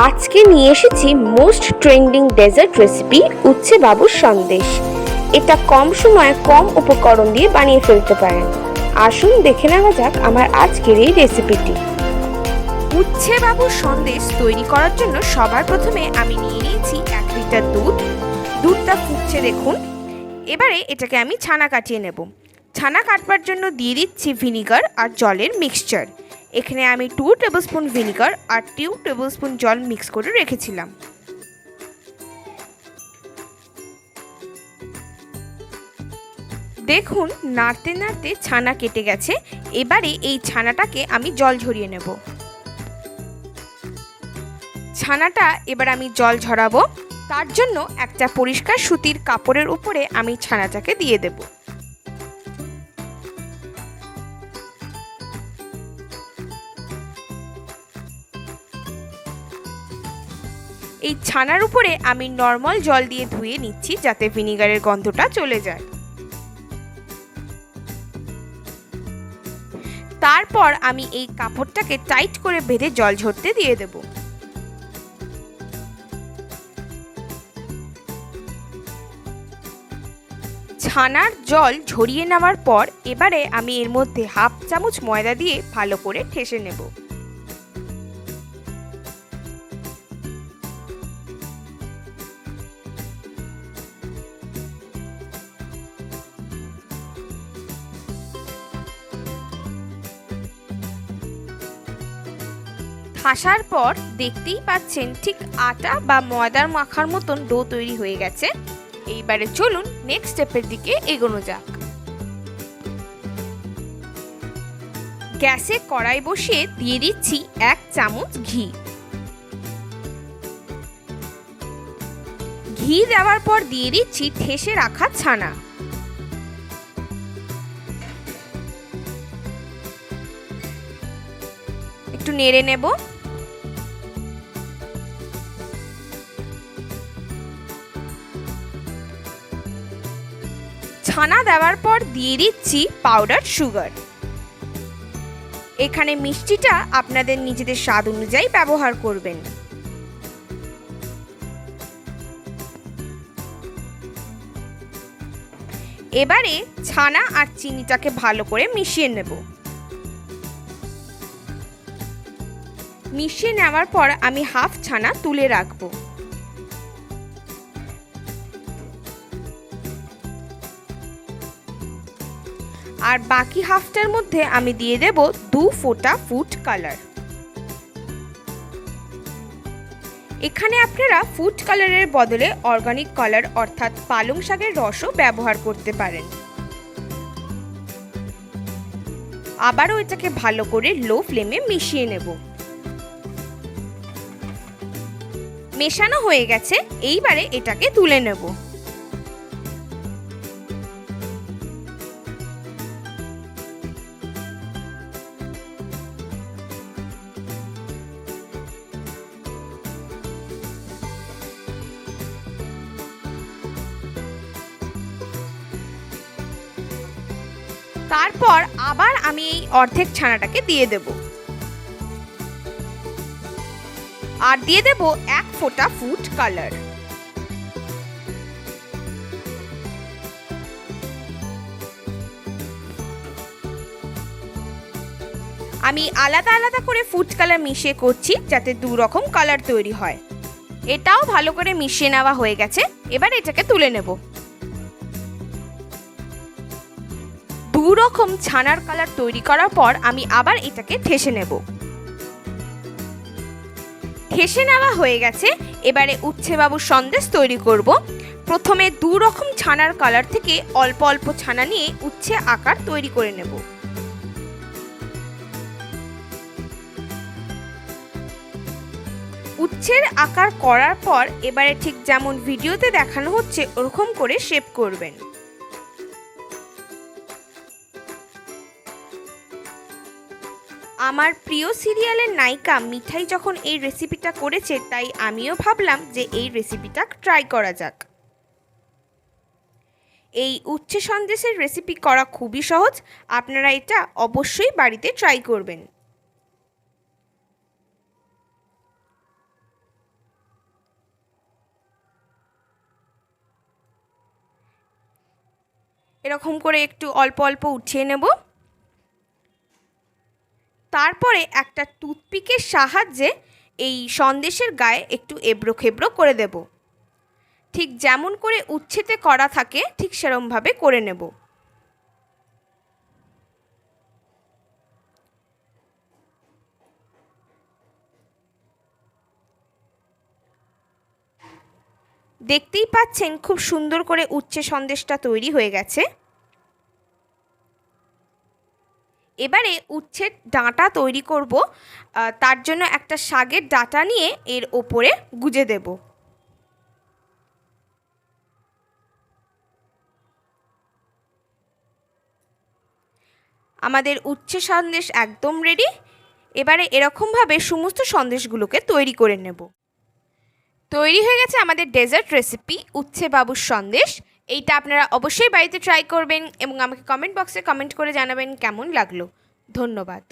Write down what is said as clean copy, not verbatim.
আজকে নিয়ে এসেছি মোস্ট ট্রেন্ডিং ডেজার্ট রেসিপি উচ্ছে বাবুর সন্দেশ। এটা কম সময়ে কম উপকরণ দিয়ে বানিয়ে ফেলতে পারেন। আসুন দেখে নেওয়া যাক আমার আজকের এই রেসিপিটি। উচ্ছে বাবুর সন্দেশ তৈরি করার জন্য সবার প্রথমে আমি নিয়ে নিয়েছি 1 লিটার দুধ। দুধটা ফুটছে দেখুন। এবারে এটাকে আমি ছানা কাটিয়ে নেব। ছানা কাটবার জন্য দিয়ে দিচ্ছি ভিনিগার আর জলের মিক্সচার। এখানে আমি 2 টেবিলস্পুন ভিনিগার আর 2 টেবিলস্পুন জল মিক্স করে রেখেছিলাম। দেখুন নাড়তে নাড়তে ছানা কেটে গেছে। এবারে এই ছানাটাকে আমি জল ঝরিয়ে নেব। ছানাটা এবার আমি জল ঝরাবো। তার জন্য একটা পরিষ্কার সুতির কাপড়ের উপরে আমি ছানাটাকে দিয়ে দেব। এই ছানার উপরে আমি নর্মাল জল দিয়ে ধুয়ে নিচ্ছি যাতে ভিনিগারের গন্ধটা চলে যায়। তারপর আমি এই কাপড়টাকে টাইট করে বেঁধে জল ঝরতে দিয়ে দেব। ছানার জল ঝরিয়ে নেওয়ার পর এবারে আমি এর মধ্যে হাফ চামচ ময়দা দিয়ে ভালো করে ঠেসে নেব। ঠাসার পর দেখতেই পাচ্ছেন ঠিক আটা বা ময়দার মাখার মতন ডো তৈরি হয়ে গেছে। এইবারে চলুন নেক্সট স্টেপের দিকে এগোনো যাক। গ্যাসে কড়াই বসিয়ে দিয়ে দিচ্ছি 1 চামচ ঘি। ঘি দেওয়ার পর দিয়ে দিচ্ছি ঠেসে রাখা ছানা। একটু নেড়ে নেব। ছানা দেওয়ার পর দিয়ে দিচ্ছি পাউডার সুগার। এখানে মিষ্টিটা আপনাদের নিজেদের স্বাদ অনুযায়ী ব্যবহার করবেন। এবারে ছানা আর চিনিটাকে ভালো করে মিশিয়ে নেব। মিশিয়ে নেওয়ার পর আমি হাফ ছানা তুলে রাখবো। আর বাকি হাফটার মধ্যে আমি দিয়ে দেব 2 ফোঁটা ফুড কালার। এখানে আপনারা ফুড কালারের বদলে অর্গানিক কালার অর্থাৎ পালং শাকের রসও ব্যবহার করতে পারেন। আবারও এটাকে ভালো করে লো ফ্লেমে মিশিয়ে নেব। মেশানো হয়ে গেছে। এইবারে এটাকে তুলে নেব। তারপর আবার আমি এই অর্ধেক ছানাটাকে দিয়ে দেব আর দিয়ে দেব 1 ফোঁটা ফুড কালার। আমি আলাদা আলাদা করে ফুড কালার মিশিয়ে করছি যাতে 2 রকম কালার তৈরি হয়। এটাও ভালো করে মিশিয়ে নেওয়া হয়ে গেছে। এবার এটাকে তুলে নেব। 2 রকম ছানার কালার তৈরি করার পর আমি আবার এটাকে ঠেসে নেব। ঠেসে নেওয়া হয়ে গেছে। এবারে উচ্ছে বাবুর সন্দেশ তৈরি করব। প্রথমে 2 রকম ছানার কালার থেকে অল্প অল্প ছানা নিয়ে উচ্ছে আকার তৈরি করে নেব। উচ্ছের আকার করার পর এবারে ঠিক যেমন ভিডিওতে দেখানো হচ্ছে ওরকম করে শেপ করবেন। আমার প্রিয় সিরিয়ালের নায়িকা মিঠাই যখন এই রেসিপিটা করেছে তাই আমিও ভাবলাম যে এই রেসিপিটা ট্রাই করা যাক। এই উচ্ছে সন্দেশের রেসিপি করা খুবই সহজ। আপনারা এটা অবশ্যই বাড়িতে ট্রাই করবেন। এরকম করে একটু অল্প অল্প উঠিয়ে নেব। তারপরে একটা টুথপিকের সাহায্যে এই সন্দেশের গায়ে একটু এবড়ো খেবড়ো করে দেব। ঠিক যেমন করে উচ্ছেতে করা থাকে ঠিক সেরমভাবে করে নেব। দেখতেই পাচ্ছেন খুব সুন্দর করে উচ্ছে সন্দেশটা তৈরি হয়ে গেছে। এবারে উচ্ছের ডাঁটা তৈরি করব। তার জন্য একটা শাকের ডাঁটা নিয়ে এর ওপরে গুজে দেব। আমাদের উচ্ছে সন্দেশ একদম রেডি। এবারে এরকমভাবে সমস্ত সন্দেশগুলোকে তৈরি করে নেব। তৈরি হয়ে গেছে আমাদের ডেজার্ট রেসিপি উচ্ছে বাবুর সন্দেশ। এইটা আপনারা অবশ্যই বাড়িতে ট্রাই করবেন এবং আমাকে কমেন্ট বক্সে কমেন্ট করে জানাবেন কেমন লাগলো। ধন্যবাদ।